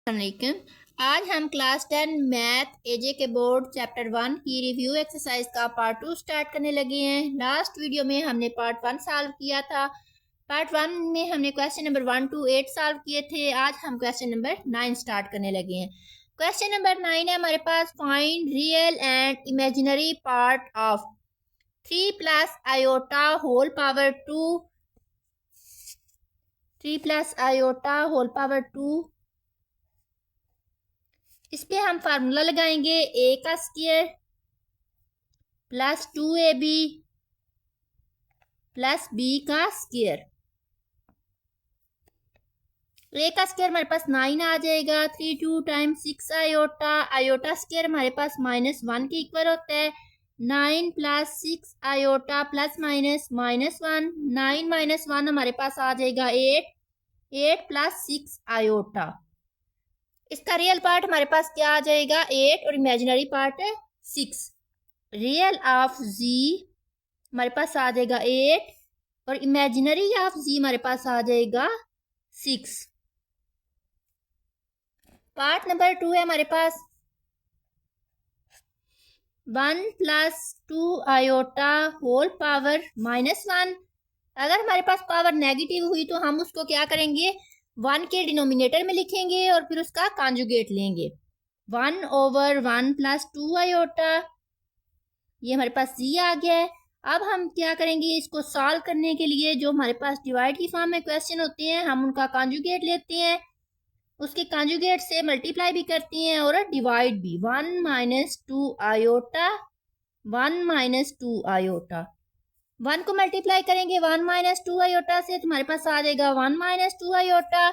अस्सलामुअलैकुम। आज हम क्लास 10 मैथ एजे के बोर्ड चैप्टर 1 की रिव्यू एक्सरसाइज का पार्ट 2 स्टार्ट करने लगे हैं। लास्ट वीडियो में हमने पार्ट 1 सॉल्व किया था। पार्ट 1 में हमने क्वेश्चन नंबर 1 to 8 सॉल्व किए थे। आज हम क्वेश्चन नंबर 9 स्टार्ट करने लगे हैं। क्वेश्चन नंबर 9 है हमारे पास, find real and imaginary part of 3 plus iota whole power 2 3 plus iota whole power 2। इस पे हम फार्मूला लगाएंगे ए का square plus 2ab plus B का स्क्वायर। ए का स्क्वायर हमारे पास 9 आ जाएगा। 3 2 टाइम्स 6 आयोटा, आयोटा स्क्वायर हमारे पास -1 के इक्वल होता है। 9 प्लस 6 आयोटा प्लस -1, 9 - 1 हमारे पास आ जाएगा 8, 8 प्लस 6 आयोटा। इसका रियल पार्ट हमारे पास क्या आ जाएगा 8 और इमेजिनरी पार्ट है 6। रियल ऑफ जी हमारे पास आ जाएगा 8 और इमेजिनरी ऑफ जी हमारे पास आ जाएगा 6। पार्ट नंबर 2 है हमारे पास 1 प्लस 2 आयोटा होल पावर -1। अगर हमारे पास पावर नेगेटिव हुई तो हम उसको क्या करेंगे 1 के डिनोमिनेटर में लिखेंगे और फिर उसका कॉन्जुगेट लेंगे। 1/1 प्लस 2 आयोटा, ये हमारे पास जी आ गया है। अब हम क्या करेंगे, इसको सॉल्व करने के लिए जो हमारे पास डिवाइड की फॉर्म में क्वेश्चन होते हैं हम उनका कॉन्जुगेट लेते हैं, उसके कॉन्जुगेट से मल्टीप्लाई भी करते हैं और डिवाइड भी। 1 - 2 आयोटा, 1 - 2 आयोटा। 1 को मल्टीप्लाई करेंगे 1 - 2 आयोटा से तो हमारे पास आ जाएगा 1 - 2 आयोटा।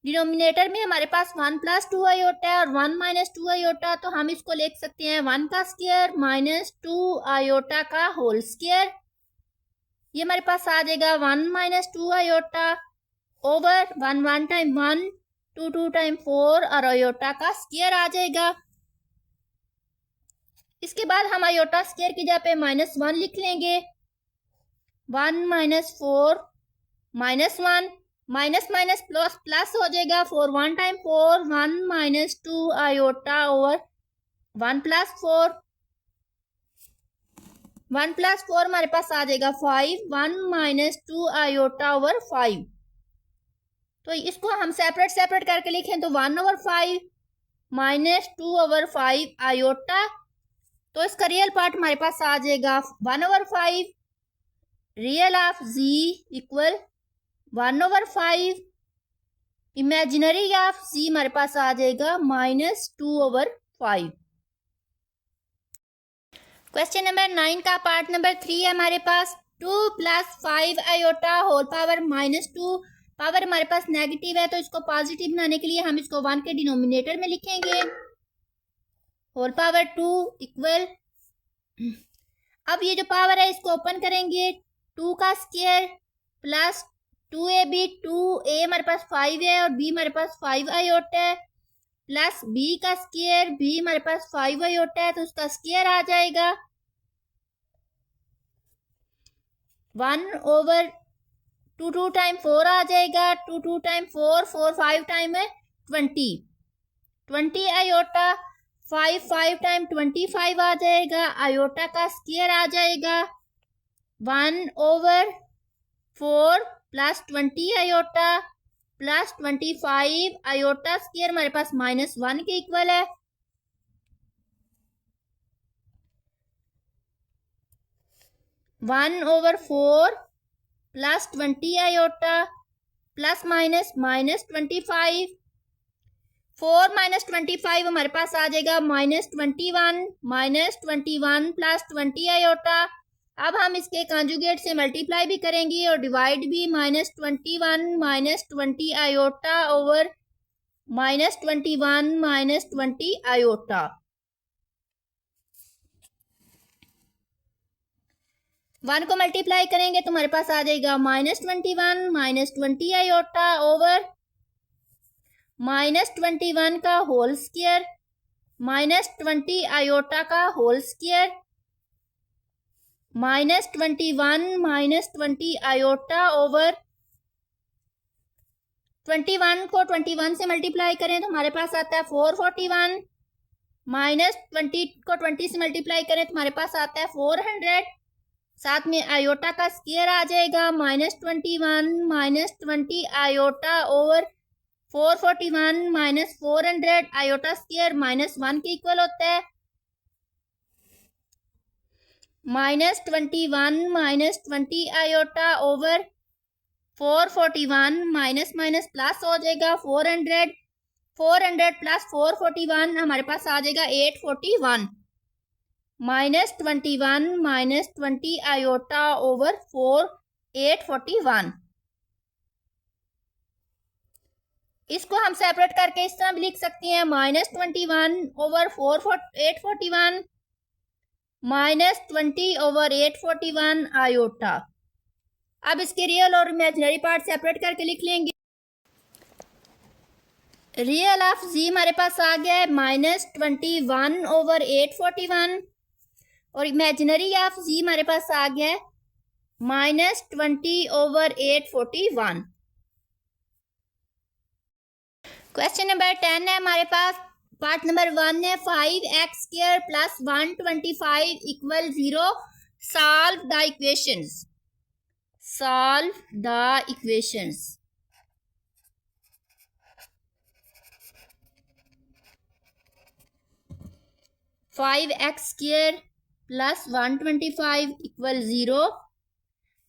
डिनोमिनेटर में हमारे पास 1 प्लस 2 आयोटा है और 1 - 2 आयोटा, तो हम इसको लिख सकते हैं 1 का स्क्वायर -2 आयोटा का होल स्क्वायर। ये हमारे पास आ जाएगा 1 - 2 आयोटा ओवर 1 टाइम 1, 2 टाइम 4 और आयोटा का स्क्वायर आ जाएगा। इसके बाद हम आयोटा स्क्वायर की जगह पे -1 लिख लेंगे। 1 - 4 -1, माइनस माइनस प्लस प्लस हो जाएगा। 4 1 टाइम 4, 1 - 2 आयोटा ओवर 1 + 4, 1 + 4 हमारे पास आ जाएगा 5, 1 - 2 आयोटा ओवर 5। तो इसको हम सेपरेट सेपरेट करके लिखें तो 1/5 -2/5 आयोटा। तो इसका रियल पार्ट हमारे पास आ जाएगा 1/5। Real of z equal 1/5। Imaginary of z हमारे पास आ जाएगा -2/5। क्वेश्चन नंबर 9 का पार्ट नंबर 3 है हमारे पास, 2 + 5 आयोटा होल पावर -2। पावर हमारे पास नेगेटिव है तो इसको पॉजिटिव बनाने के लिए हम इसको 1 के डिनोमिनेटर में लिखेंगे। होल पावर 2 इक्वल, अब ये जो पावर है इसको ओपन करेंगे, 2 का स्क्वायर प्लस 2ab, 2a हमारे पास 5 है और b हमारे पास 5 आयोटा है, प्लस b का स्क्वायर, b हमारे पास 5 आयोटा है तो उसका स्क्वायर आ जाएगा 1/2, 2 टाइम 4 आ जाएगा, 2 टाइम 4, 4 5 टाइम है 20 आयोटा, 5 टाइम 25 आ जाएगा। आयोटा का स्क्वायर आ जाएगा 1/4 plus 20 iota plus 25 iota square हमारे पास -1 के इक्वल है। (1/4 प्लस 20 आयोटा प्लस -25, 4 - 25 हमारे पास आ जाएगा -21, -21 प्लस 20 आयोटा। अब हम इसके कॉन्जुगेट से मल्टीप्लाई भी करेंगे और डिवाइड भी। -21 -20 आयोटा ओवर -21 -20 आयोटा। 1 को मल्टीप्लाई करेंगे तो हमारे पास आ जाएगा -21 -20 आयोटा ओवर -21 का होल स्क्वायर -20 आयोटा का होल स्क्वायर -21 -20 आयोटा ओवर 21 को 21 से मल्टीप्लाई करें तो हमारे पास आता है 441, माइनस 20 को 20 से मल्टीप्लाई करें तो हमारे पास आता है 400, साथ में आयोटा का स्क्वायर आ जाएगा -21 minus 20 iota over 441 minus 400 iota square -1 के इक्वल होता है, -21 minus 20 iota over 441 minus minus plus हो जाएगा 400 प्लस 441 हमारे पास आ जाएगा 841, -21 माइनस 20 आयोटा ओवर 841। इसको हम सेपरेट करके इस तरह भी लिख सकते हैं -21 ओवर 841 -20 ओवर 841 आयोटा। अब इसके रियल और इमेजिनरी पार्ट सेपरेट करके लिख लेंगे। रियल ऑफ जी हमारे पास आ गया है -21 ओवर 841 और इमेजिनरी ऑफ जी हमारे पास आ गया है -20 ओवर 841। क्वेश्चन नंबर 10 है हमारे पास, पार्ट नंबर 1 है 5x² plus 125 equal 0, solve the equations. Solve the equations. 5x² plus 125 equal 0।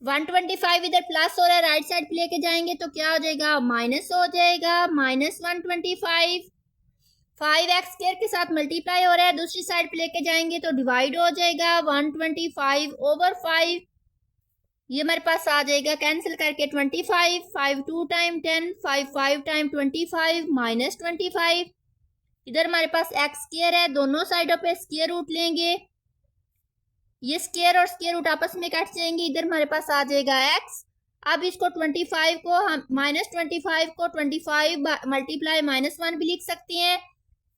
125 इधर प्लस हो रहा है, राइट साइड पे लेके जाएंगे तो क्या हो जाएगा, माइनस हो जाएगा, -125। 5x² के साथ मल्टीप्लाई हो रहा है, दूसरी साइड पे लेके जाएंगे तो डिवाइड हो जाएगा 125 ओवर 5। ये हमारे पास आ जाएगा कैंसिल करके 25, 5 2 टाइम 10, 5 5 टाइम 25 -25। इधर हमारे पास x² है, दोनों साइडों पे स्क्वायर रूट लेंगे, ये स्क्वायर और स्क्वायर रूट आपस में कट जाएंगे, इधर हमारे पास आ जाएगा x। अब इसको 25 को हम -25 को 25 मल्टीप्लाई -1 भी लिख सकते हैं,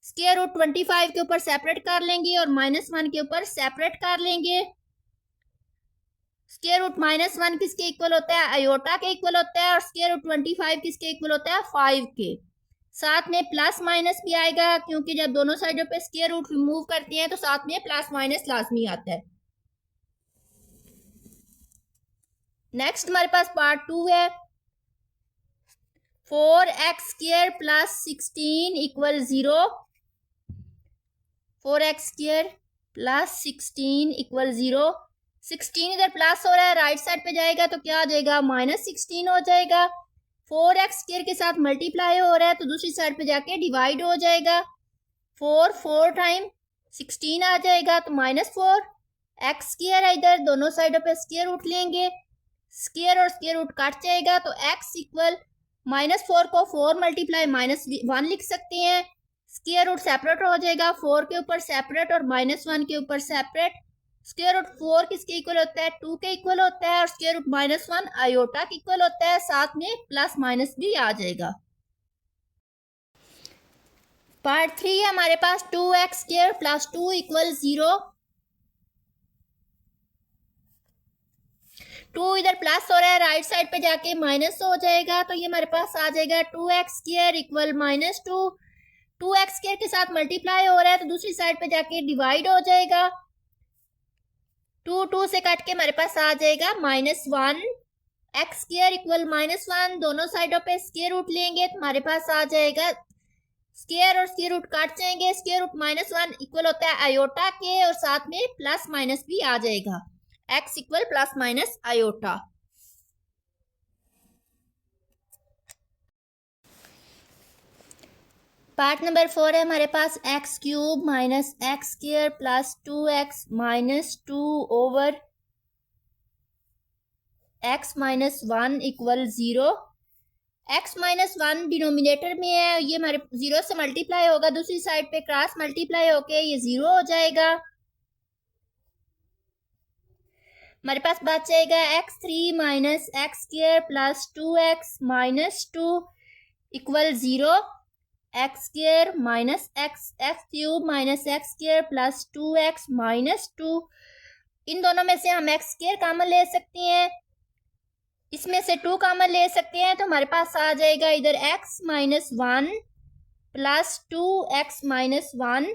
स्क्वायर रूट 25 के ऊपर सेपरेट कर लेंगे और -1 के ऊपर सेपरेट कर लेंगे। स्क्वायर रूट -1 किसके इक्वल होता है, आयोटा के इक्वल होता है, और स्क्वायर रूट 25 किसके इक्वल होता है, 5 के। साथ में प्लस माइनस भी आएगा क्योंकि जब दोनों साइडों पे स्क्वायर रूट रिमूव करते हैं तो साथ में प्लस माइनस लाजमी आता है। नेक्स्ट हमारे पास पार्ट 2 है, 4x² plus 16 equal 0। 4x² plus 16 equal 0। 16 इधर प्लस हो रहा है, राइट साइड पे जाएगा तो क्या आ जाएगा, -16 हो जाएगा। 4x² के साथ मल्टीप्लाई हो रहा है तो दूसरी साइड पे जाके डिवाइड हो जाएगा, 4 टाइम 16 आ जाएगा तो -4। x² है, इधर दोनों साइडों पे स्क्वायर रूट लेंगे, स्क्वायर और स्क्वायर रूट कट जाएगा तो x इक्वल -4 को 4 मल्टीप्लाई -1 लिख सकते हैं, स्क्वायर रूट सेपरेट हो जाएगा, 4 के ऊपर सेपरेट और -1 के ऊपर सेपरेट। स्क्वायर रूट 4 किसके इक्वल होता है, 2 के इक्वल होता है, और स्क्वायर रूट -1 आयोटा के इक्वल होता है, साथ में प्लस माइनस भी आ जाएगा। पार्ट 3 है हमारे पास, 2x² प्लस 2 इक्वल 0। 2 इधर प्लस हो रहा है, राइट साइड पे जाके माइनस हो जाएगा तो ये हमारे पास आ जाएगा 2x² इक्वल -2। 2x² के साथ मल्टीप्लाई हो रहा है तो दूसरी साइड पे जाके डिवाइड हो जाएगा, 2 से कट के हमारे पास आ जाएगा -1। x² इक्वल -1, दोनों साइडों पे स्क्वायर रूट लेंगे तो हमारे पास आ जाएगा, स्क्वायर और स्क्वायर रूट काट जाएंगे, स्क्वायर रूट -1 इक्वल होता है आयोटा के, और साथ में प्लस माइनस भी आ जाएगा, x equal plus minus iota. Part number 4 है हमारे पास, x³ minus x² plus 2x minus 2 over x minus 1 equal 0। x minus 1 denominator में है, ये हमारे 0 से मल्टीप्लाई होगा, दूसरी साइड पे क्रॉस मल्टीप्लाई होके ये 0 हो जाएगा। हमारे पास बच जाएगा x3 minus x² plus 2x minus 2 equal 0। x² minus x³ minus x² plus 2x minus 2, इन दोनों में से हम x² कॉमन ले सकते हैं, इसमें से 2 कॉमन ले सकते हैं तो हमारे पास आ जाएगा इधर x minus 1 plus 2x minus 1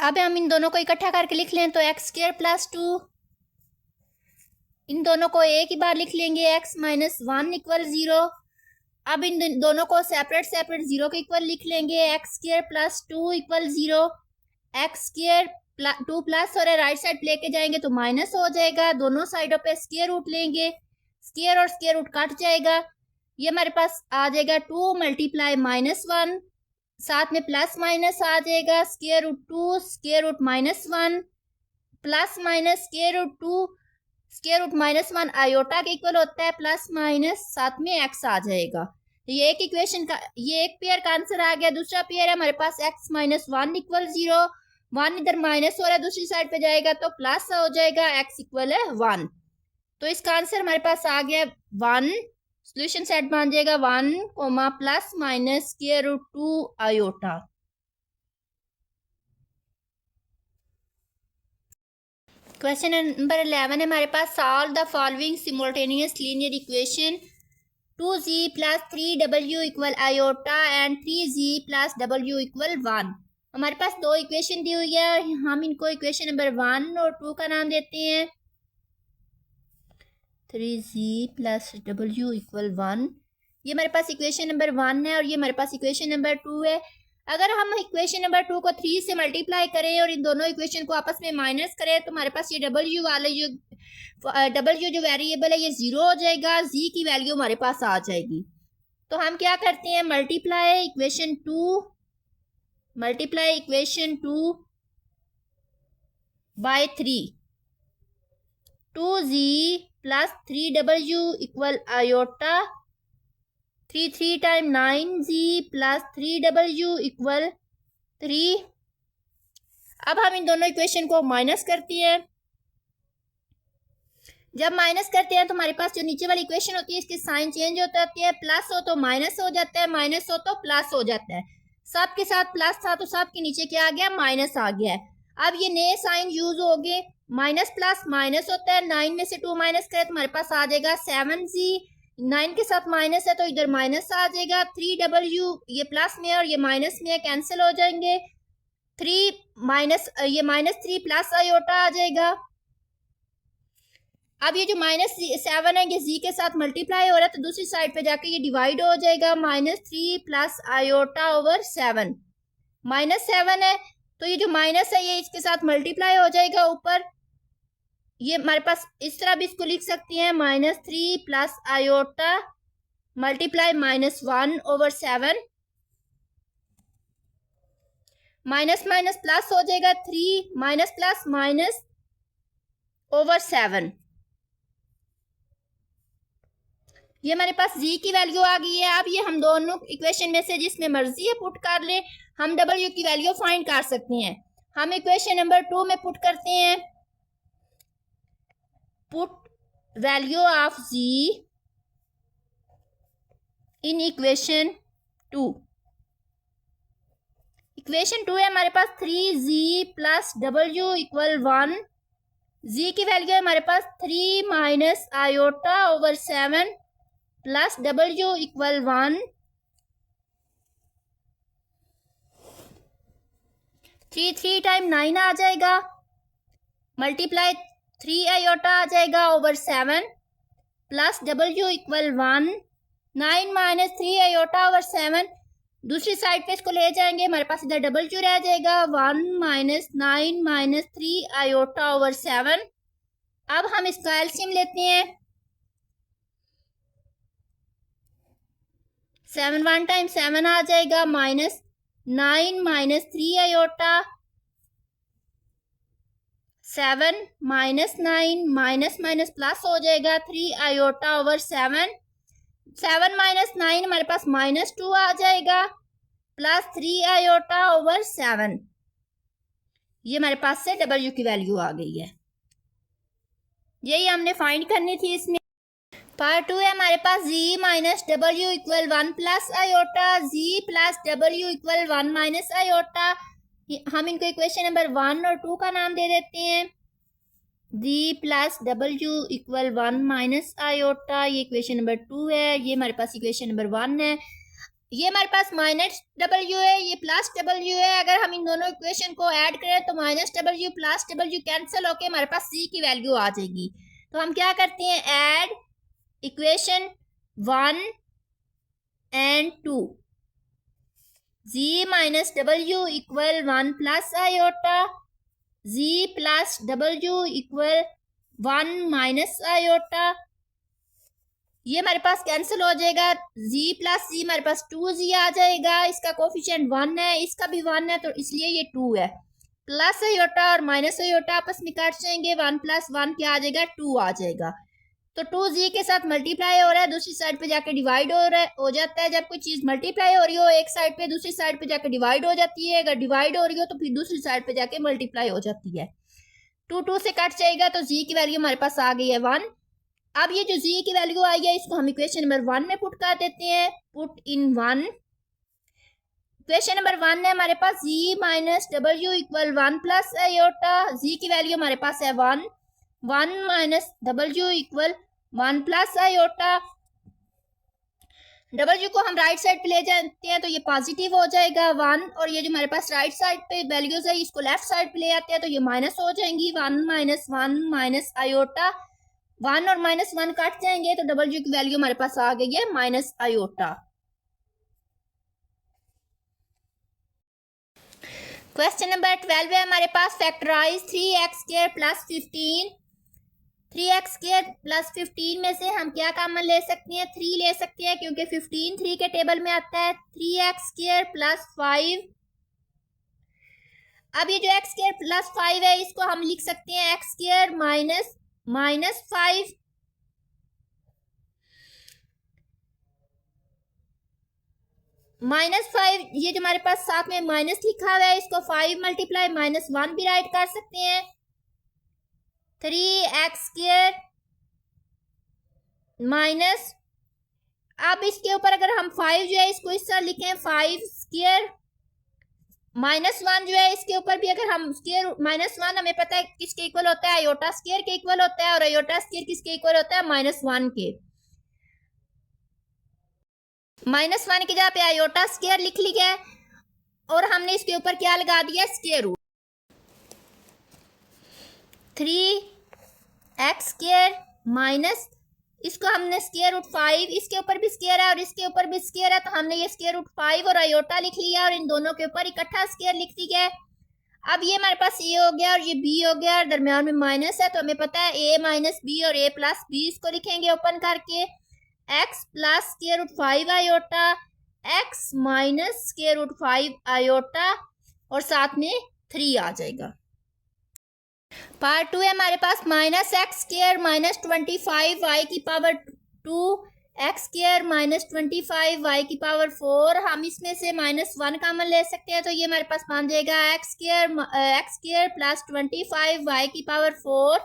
अब हम इन दोनों को इकट्ठा करके लिख लें तो एक्स स्क्वायर प्लस 2, इन दोनों को एक ही बार लिख लेंगे x माइनस 1 इक्वल 0। अब इन दोनों को सेपरेट सेपरेट 0 के इक्वल लिख लेंगे, x square plus 2 equal 0। X square 2 plus और राइट साइड लेके जाएंगे तो माइनस हो जाएगा, दोनों साइडों पे स्क्वायर रूट लेंगे, स्क्वायर और स्क्वायर रूट कट जाएगा, ये हमारे पास आ जाएगा 2 मल्टीप्लाई माइनस 1, साथ में प्लस माइनस आ जाएगा, square root 2 square root minus 1 plus minus square root 2 square root minus 1 iota के इक्वल होता है, प्लस माइनस साथ में एक्स आ जाएगा। तो ये एक इक्वेशन का, ये एक पेयर का आंसर आ गया। दूसरा पेयर है हमारे पास x माइनस 1 इक्वल 0, 1 इधर माइनस हो रहा है दूसरी साइड पे जाएगा तो प्लस हो जाएगा, x इक्वल है 1। तो इसका आंसर हमारे पास आ गया 1। सोल्यूशन सेट बन जाएगा 1 comma plus minus square root 2 iota. Question number 11 है हमारे पास, solve the following simultaneous linear equation 2z plus 3w equal iota and 3z plus w equal 1। हमारे पास दो इक्वेशन दी हुई है, हम इनको इक्वेशन नंबर 1 और 2 का नाम देते हैं। 3z प्लस w इक्वल 1, ये हमारे पास इक्वेशन नंबर 1 है और ये हमारे पास इक्वेशन नंबर 2 है। अगर हम इक्वेशन नंबर 2 को 3 से मल्टीप्लाई करें और इन दोनों इक्वेशन को आपस में माइनस करें तो हमारे पास ये w वाले जो वेरिएबल है ये 0 हो जाएगा, z की वैल्यू हमारे पास आ जाएगी। तो हम क्या करते हैं, multiply equation 2 by 3, 2z plus 3w equal iota, 3 time 9z plus 3w equal 3। अब हम इन दोनों इक्वेशन को माइनस करते हैं। जब माइनस करते हैं तो हमारे पास जो नीचे वाली इक्वेशन होती है इसके साइन चेंज होते होते हैं, प्लस हो तो माइनस हो जाता है, माइनस हो तो प्लस हो जाता है। सब के साथ प्लस था तो सब के नीचे क्या आ गया, माइनस आ गया है। अब ये नए साइन यूज हो गए, माइनस प्लस माइनस होता है, 9 में से 2 माइनस करें तो हमारे पास आ जाएगा 7z, 9 के साथ माइनस है तो इधर माइनस आ जाएगा, 3w ये प्लस में और ये माइनस में कैंसिल हो जाएंगे, 3 माइनस ये -3 प्लस आयोटा आ जाएगा। अब ये जो -7 है ये z के साथ मल्टीप्लाई हो रहा है तो दूसरी साइड पे जाके ये डिवाइड हो जाएगा, -3 प्लस आयोटा ओवर 7, -7 है तो ये जो माइनस है ये इसके साथ मल्टीप्लाई हो जाएगा ऊपर, ये हमारे पास इस तरह भी इसको लिख सकते हैं, -3 plus iota multiply -1 over 7, minus minus plus हो जाएगा, 3 माइनस प्लस माइनस ओवर 7। ये हमारे पास z की वैल्यू आ गई है। अब ये हम दोनों इक्वेशन में से जिसमें मर्जी है पुट कर ले, हम w की वैल्यू फाइंड कर सकते हैं। हम इक्वेशन नंबर 2 में पुट करते हैं, put value of z in equation 2। Equation 2 है हमारे पास 3z plus w equal 1, z की वैल्यू है हमारे पास 3 minus iota over 7 plus w equal 1, 3 time 9 आ जाएगा, मल्टीप्लाई 3 आयोटा आ जाएगा over 7 plus w equal 1, 9 minus 3 iota over 7, दूसरी साइड पे इसको ले जाएंगे, हमारे पास इधर w रह जाएगा, 1 माइनस 9 माइनस 3 आयोटा ओवर 7। अब हम इसका एलसीएम लेते हैं, 7 1 टाइम 7 आ जाएगा, -9 minus 3 iota, 7 -9 minus minus plus हो जाएगा, 3 आयोटा ओवर 7, 7 माइनस 9 हमारे पास -2 आ जाएगा, प्लस 3 आयोटा ओवर 7। ये हमारे पास से w की वैल्यू आ गई है, यही हमने फाइंड करनी थी इसमें। पार्ट 2 है हमारे पास z minus w equal 1 plus iota, z plus w equal 1 minus iota, हम इनको इक्वेशन नंबर 1 और 2 का नाम दे देते हैं। Z plus W equal 1 minus iota, ये इक्वेशन नंबर 2 है। ये हमारे पास इक्वेशन नंबर 1 है। ये हमारे पास माइनस डब्ल्यू है, ये प्लस डब्ल्यू है। अगर हम इन दोनों इक्वेशन को ऐड करें तो minus W plus W cancel होके हमारे पास सी की वैल्यू आ जाएगी। तो हम क्या करते हैं, add equation 1 and 2, G minus W equal 1 plus iota, G plus W equal 1 minus iota. ये हमारे पास कैंसिल हो जाएगा, z प्लस जी हमारे पास 2z आ जाएगा। इसका कोफिशिएंट 1 है, इसका भी 1 है, तो इसलिए ये 2 है। प्लस आयोटा और माइनस आयोटा आपस में काट जाएंगे, 1 प्लस 1 क्या आ जाएगा, 2 आ जाएगा। तो 2z के साथ मल्टीप्लाई हो रहा है, दूसरी साइड पे जाके डिवाइड हो जाता है। जब कोई चीज मल्टीप्लाई हो रही हो एक साइड पे, दूसरी साइड पे जाके डिवाइड हो जाती है। अगर डिवाइड हो रही हो तो फिर दूसरी साइड पे जाके मल्टीप्लाई हो जाती है। 2 से कट जाएगा, तो z की वैल्यू हमारे पास आ गई है 1। अब ये जो z की वैल्यू आई है इसको हम इक्वेशन नंबर 1 में पुट कर देते हैं। पुट इन 1, इक्वेशन नंबर 1 है हमारे पास z minus W equal 1 plus iota, z की वैल्यू हमारे पास है 1, 1 minus W equal 1 plus iota. W को हम राइट साइड पे ले जाते हैं तो ये पॉजिटिव हो जाएगा 1, और ये जो हमारे पास राइट साइड पे वैल्यूज है इसको लेफ्ट साइड पे ले आते हैं तो ये माइनस हो जाएंगी। 1 माइनस आयोटा, 1 और माइनस 1 काट जाएंगे तो डब्ल्यू की वैल्यू हमारे पास आ गई है माइनस आयोटा। क्वेश्चन नंबर 12 है हमारे पास, factorise 3x square plus 15। 3x square plus 15 में से हम क्या कॉमन ले सकते हैं, 3 ले सकते हैं क्योंकि 15 3 के टेबल में आता है। 3x स्क्वायर प्लस 5, अब ये जो x स्क्वायर प्लस 5 है इसको हम लिख सकते हैं x स्क्वायर माइनस 5, -5। ये जो हमारे पास साथ में माइनस लिखा हुआ है इसको 5 मल्टीप्लाई -1 भी राइट कर सकते हैं। 3x स्क्वायर माइनस, अब इसके ऊपर अगर हम 5 जो है इसको इस तरह लिखें, 5 स्क्वायर -1 जो है इसके ऊपर भी अगर हम स्क्वायर -1 हमें पता है किसके इक्वल होता है, आयोटा स्क्वायर के इक्वल होता है, और आयोटा स्क्वायर किसके इक्वल होता है, -1 के। -1 की जगह पे आयोटा स्क्वायर लिख लिया है और हमने इसके ऊपर क्या लगा दिया, square root. 3x square minus, इसको हमने स्क्वायर रूट 5, इसके ऊपर भी स्क्वायर है और इसके ऊपर भी स्क्वायर है, तो हमने ये स्क्वायर रूट 5 और आयोटा लिख लिया और इन दोनों के ऊपर इकट्ठा स्क्वायर लिख दिया है। अब ये हमारे पास a हो गया और ये b हो गया और दरम्यान में माइनस है, तो हमें पता है a माइनस b और a प्लस b, इसको लिखेंगे ओपन करके, x plus square root 5 iota, x minus square root 5 iota, और साथ में 3 आ जाएगा। पार्ट 2 है हमारे पास, minus X square minus 25 Y की power 2, X square minus 25 Y की पावर 4। हम इसमें से -1 कॉमन ले सकते हैं तो ये हमारे पास बन जाएगा एक्स स्क्वायर प्लस 25 वाई की पावर 4।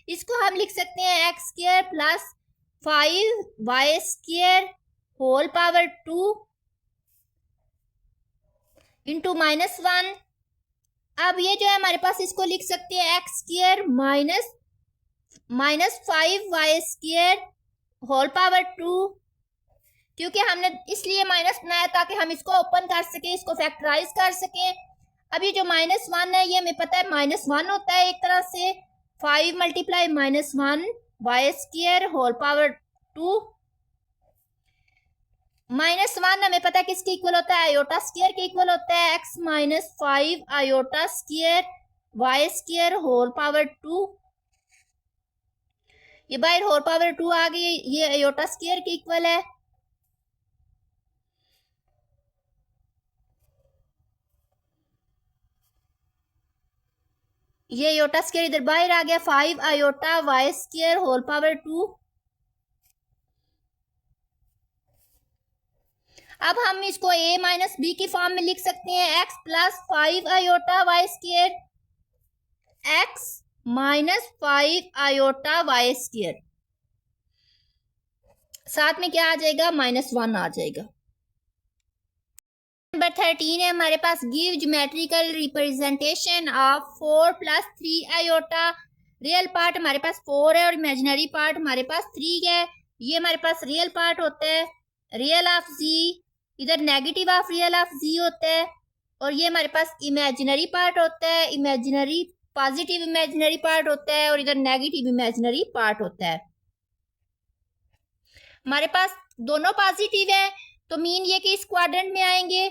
इसको हम लिख सकते हैं X square plus 5 Y square whole power 2 into -1। अब ये जो है हमारे पास इसको लिख सकते हैं X square minus 5 Y square whole power 2, क्योंकि हमने इसलिए माइनस बनाया ताकि हम इसको ओपन कर सके, इसको फैक्टराइज कर सके। अब ये जो -1 है ये हमें पता है -1 होता है एक तरह से, 5 multiply -1 Y square whole power 2। -1 हमें पता है किसके इक्वल होता है, आयोटा स्क्वायर के इक्वल होता है, x minus 5 iota square Y square whole power 2। ये बाहर होल पावर 2 आ गई, ये आयोटा स्क्वायर के इक्वल है। ये आयोटा स्क्वायर इधर बाहर आ गया, 5 iota Y square whole power 2। अब हम इसको a माइनस बी की फॉर्म में लिख सकते हैं, x plus 5 iota Y square, x minus 5 iota Y square, साथ में क्या आ जाएगा, -1 आ जाएगा। नंबर 13 है हमारे पास, give geometrical representation of 4 + 3 iota. Real part हमारे पास 4 है और इमेजिनरी पार्ट हमारे पास 3 है। ये हमारे पास रियल पार्ट होता है, रियल ऑफ जी, इधर नेगेटिव ऑफ रियल ऑफ जी होता है, और ये हमारे पास इमेजिनरी पार्ट होता है, इमेजिनरी पॉजिटिव इमेजिनरी पार्ट होता है, और इधर नेगेटिव इमेजिनरी पार्ट होता है। हमारे पास दोनों पॉजिटिव है तो मीन ये कि इस क्वाड्रेंट में आएंगे।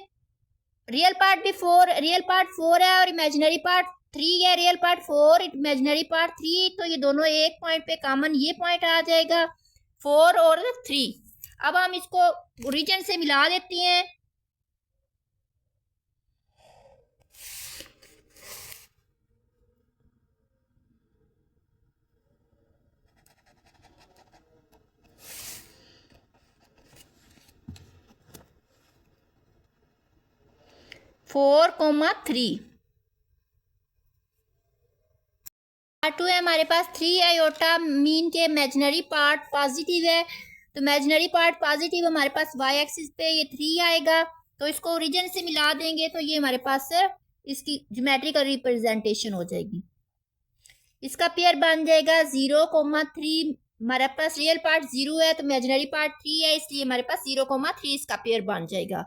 रियल पार्ट भी 4, रियल पार्ट 4 है और इमेजिनरी पार्ट 3 है। रियल पार्ट 4, इमेजिनरी पार्ट 3, तो ये दोनों एक पॉइंट पे कॉमन ये पॉइंट आ जाएगा 4 और 3। अब हम इसको ओरिजिन से मिला देते हैं। फोर कोमा 3 पार्ट 2 है हमारे पास 3 आयोटा, मीन के इमेजिनरी पार्ट पॉजिटिव है, तो इमेजिनरी पार्ट पॉजिटिव हमारे पास वाई एक्सिस पे ये 3 आएगा, तो इसको ओरिजिन से मिला देंगे तो ये हमारे पास इसकी ज्योमेट्रिकल रिप्रेजेंटेशन हो जाएगी। इसका पेयर बन जाएगा 0,3। हमारे पास रियल पार्ट 0 है तो इमेजिनरी पार्ट 3 है, इसलिए हमारे पास 0,3 इसका पेयर बन जाएगा।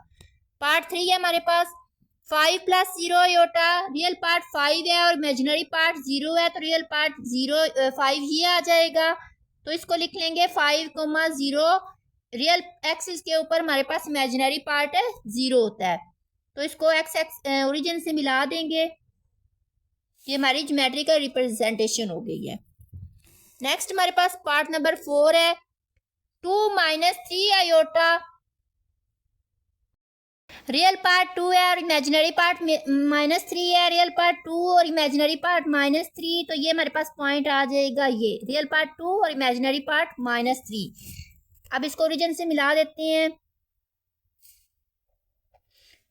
पार्ट 3 है हमारे पास 5 + 0 आयोटा। रियल पार्ट 5 है और इमेजिनरी पार्ट 0 है, तो रियल पार्ट 5 ही आ जाएगा, तो इसको लिख लेंगे 5,0। रियल एक्सिस के ऊपर हमारे पास इमेजिनरी पार्ट 0 होता है, तो इसको एक्स ओरिजिन से मिला देंगे। ये हमारी ज्योमेट्रिकल रिप्रेजेंटेशन हो गई है। नेक्स्ट हमारे पास पार्ट नंबर 4 है 2 - 3 आयोटा। रियल पार्ट 2 है और इमेजिनरी पार्ट -3 है। रियल पार्ट 2 और इमेजिनरी पार्ट -3, तो ये हमारे पास पॉइंट आ जाएगा, ये रियल पार्ट 2 और इमेजिनरी पार्ट -3। अब इसको ओरिजिन से मिला देते हैं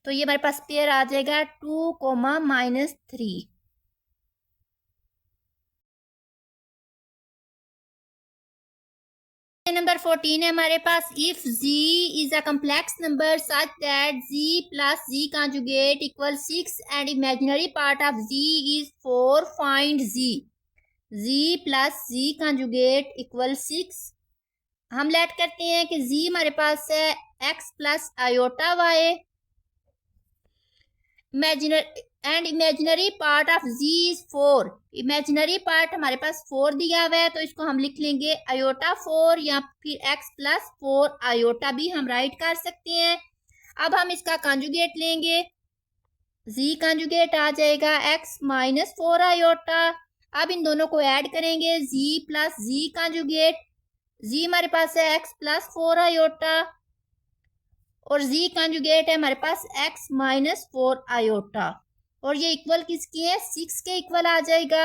तो ये हमारे पास पेयर आ जाएगा 2, -3। नंबर 14 है हमारे पास, if z is a complex number such that z + z conjugate = 6 and imaginary part of z is 4, find z। z + z conjugate = 6। हम लेट करते हैं कि z हमारे पास है x + iota y, imaginary part of z is 4। Imaginary part हमारे पास 4 दिया हुआ है, तो इसको हम लिख लेंगे आयोटा 4, या फिर x + 4 आयोटा भी हम राइट कर सकते हैं। अब हम इसका कॉन्जुगेट लेंगे, z कॉन्जुगेट आ जाएगा x - 4 आयोटा। अब इन दोनों को ऐड करेंगे, z + z कॉन्जुगेट, z हमारे पास है x + 4 आयोटा और z कॉन्जुगेट है हमारे पास x - 4 आयोटा, और ये इक्वल किसकी है, 6 के इक्वल आ जाएगा।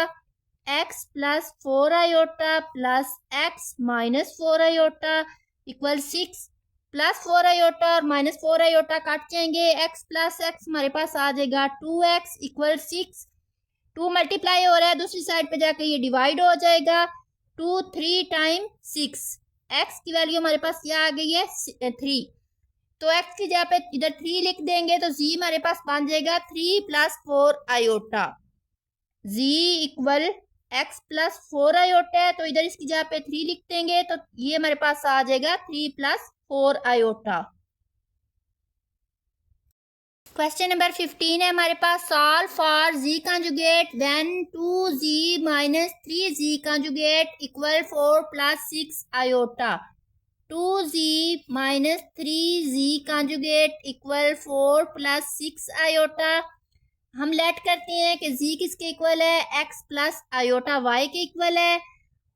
x + 4 iota plus x - 4 iota equal 6, +4 iota और -4 आयोटा कट जाएंगे, x + x हमारे पास आ जाएगा 2x = 6। 2 मल्टीप्लाई हो रहा है, दूसरी साइड पे जाके ये डिवाइड हो जाएगा, 2 3 × 6। x की वैल्यू हमारे पास क्या आ गई है 3, तो x की जगह पे इधर 3 लिख देंगे, तो z हमारे पास बन जाएगा 3 + 4 आयोटा। z = x + 4 आयोटा है, तो इधर इसकी जगह पे 3 लिख देंगे, तो ये हमारे पास आ जाएगा 3 + 4 आयोटा। क्वेश्चन नंबर 15 है हमारे पास, solve for z conjugate when 2z - 3z conjugate = 4 + 6 iota. 2z - 3z conjugate = 4 + 6 iota. हम लेट करते हैं कि z किसके इक्वल है, x + आयोटा y के इक्वल है,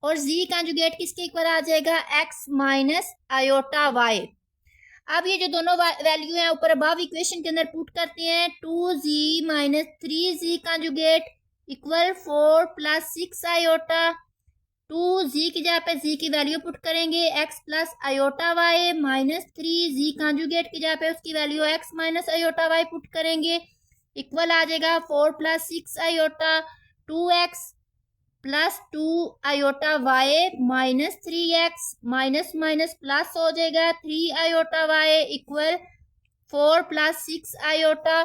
और z कॉन्जुगेट किसके इक्वल आ जाएगा, x - आयोटा y। अब ये जो दोनों वैल्यू हैं ऊपर अबव इक्वेशन के अंदर पुट करते हैं, 2z - 3z conjugate = 4 + 6 iota. 2z की जगह पे z की वैल्यू पुट करेंगे, x + iota y -3z conjugate की जगह पे उसकी value x - iota y put करेंगे, इक्वल आ जाएगा 4 + 6 iota, 2x + 2 iota y -3x minus minus plus हो जाएगा 3 आयोटा y = 4 प्लस 6 आयोटा।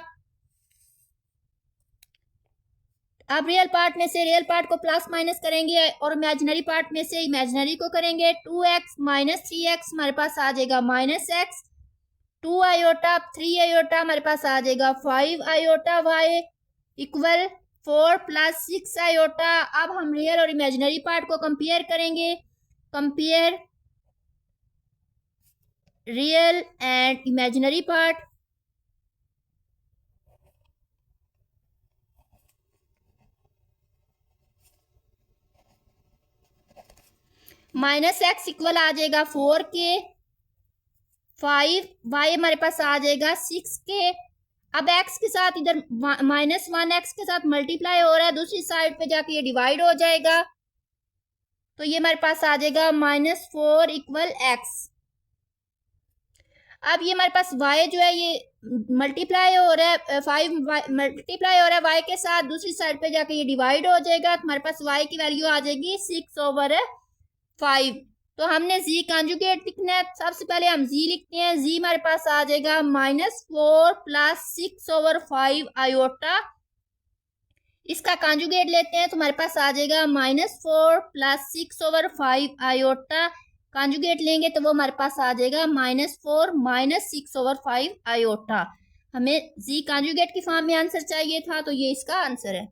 अब रियल पार्ट में से रियल पार्ट को प्लस माइनस करेंगे और इमेजिनरी पार्ट में से इमेजिनरी को करेंगे। 2x माइनस 3x हमारे पास आ जाएगा माइनस x। 2 आयोटा 3 आयोटा हमारे पास आ जाएगा 5 iota y equal 4 plus 6 iota. अब हम रियल और इमेजिनरी पार्ट को कंपेयर करेंगे। Compare real and imaginary part. Minus X equal आ जाएगा 4 के। 5 वाई हमारे पास आ जाएगा 6 के। अब x के साथ इधर माइनस 1 एक्स के साथ मल्टीप्लाई हो रहा है, दूसरी साइड पे जाके ये डिवाइड हो जाएगा, तो ये हमारे पास आ जाएगा -4 इक्वल x। अब ये हमारे पास y जो है ये मल्टीप्लाई हो रहा है, 5 मल्टीप्लाई हो रहा है y के साथ, दूसरी साइड पे जाके ये डिवाइड हो जाएगा, तो हमारे पास y की वैल्यू आ जाएगी 6/5। तो हमने z कॉन्जुगेट लिखना है। सबसे पहले हम z लिखते हैं। z हमारे पास आ जाएगा -4 प्लस 6/5 आयोटा। इसका कॉन्जुगेट लेते हैं तो हमारे पास आ जाएगा -4 प्लस 6/5 आयोटा। कॉन्जुगेट लेंगे तो वो हमारे पास आ जाएगा -4 माइनस 6/5 आयोटा। हमें z कॉन्जुगेट की फॉर्म में आंसर चाहिए था, तो ये इसका आंसर है।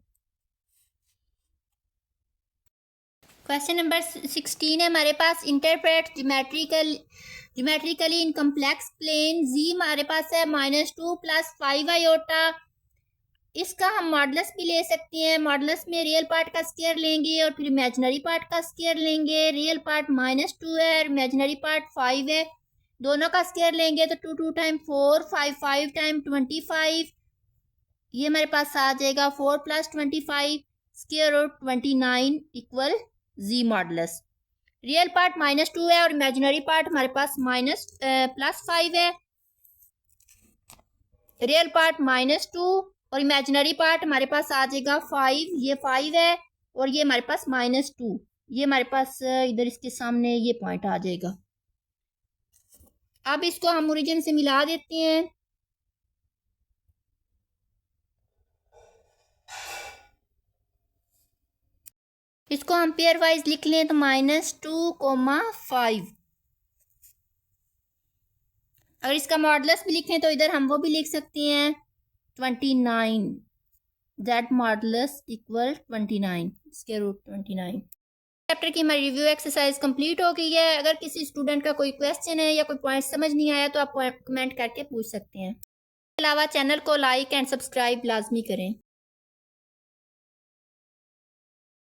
क्वेश्चन नंबर 16 है हमारे पास। इंटरप्रेट ज्योमेट्रिकली इन कम्प्लेक्स प्लेन। z हमारे पास है -2 प्लस 5 आयोटा। इसका हम मॉडुलस भी ले सकते हैं। मॉडुलस में रियल पार्ट का स्क्वायर लेंगे और फिर इमेजिनरी पार्ट का स्क्वायर लेंगे। रियल पार्ट -2 है, इमेजिनरी पार्ट 5 है, दोनों का स्क्वायर लेंगे तो 2 2 टाइम 4, 5 5 टाइम 25। ये हमारे पास आ जाएगा 4 प्लस 25 square root 29 equal z modulus. Real part -2 है और इमेजिनरी पार्ट हमारे पास +5 है। रियल पार्ट -2 और इमेजिनरी पार्ट हमारे पास आ जाएगा 5। ये 5 है और ये हमारे पास -2। ये हमारे पास इधर इसके सामने ये पॉइंट आ जाएगा। अब इसको हम ओरिजिन से मिला देते हैं। इसको हम पेयर वाइज लिख लें तो -2, 5। अगर इसका मॉडुलस भी लिखें तो इधर हम वो भी लिख सकते हैं 29। That modulus equal 29 square root 29। Chapter की हमारी रिव्यू एक्सरसाइज कंप्लीट हो गई है। अगर किसी स्टूडेंट का कोई क्वेश्चन है या कोई पॉइंट समझ नहीं आया तो आप कमेंट करके पूछ सकते हैं। इसके अलावा चैनल को लाइक एंड सब्सक्राइब लाजमी करें।